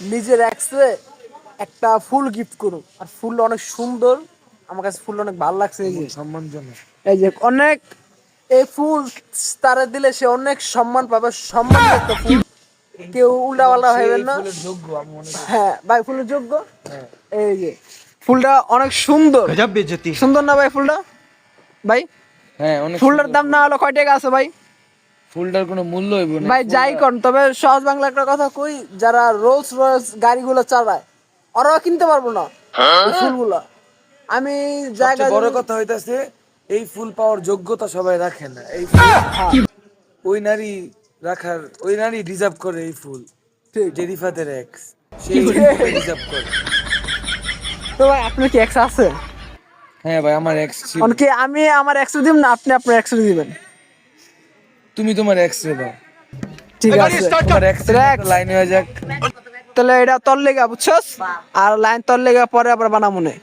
নিজের এক্সে একটা ফুল গিফট করুন, আর ফুলটা অনেক সুন্দর, আমার কাছে ফুলটা অনেক ভালো লাগছে। এই যে সম্মানজনক, এই যে অনেক, এই ফুল তারা দিলে সে অনেক সম্মান পাবে, সম্মান একটা ফুল, কেউ উল্টাপাল্টা ভাবেন না। ফুলের যোগ্য আমি মনে করি। হ্যাঁ ভাই, ফুলের যোগ্য। হ্যাঁ এই যে ফুলটা অনেক সুন্দর, गजब बेइज्जती है। সুন্দর না ভাই ফুলটা? ভাই হ্যাঁ, অনেক ফুলটার সুন্দর দাম ফুল। না হলো কয় টাকা আছে ভাই? ফুলটার কোনো মূল্য হইব না ভাই যাই ফুলটা- কর, তবে সহজ বাংলা একটা কথা কই, যারা রোলস রয়েস গাড়িগুলো চালায় ওরাও কিনতে পারবো না এই ফুলগুলা। আমি জায়গা সবচেয়ে বড় কথা হইতাছে এই ফুল পাওয়ার যোগ্যতা সবাই রাখে না। এই ফুল ওই নারী রাখার, ওই নারী ডিজার্ভ করে এই ফুল, ঠিক। যে রিফাতের এক্স, সেই ডিজার্ভ করে। তো ভাই আপনার কি এক্স আছে? হ্যাঁ ভাই, আমার এক্স ছিল। অনেকে আমি আমার এক্স দিব না, আপনি আপনার এক্স দিবেন। তুমি তোমার এক্স রে দাও, ঠিক আছে, তোমার এক্স লাইন হয়ে যাক। তাহলে এটা তোর লেগা বুঝছস, আর লাইন তোর লেগা পরে আবার বানামু নে।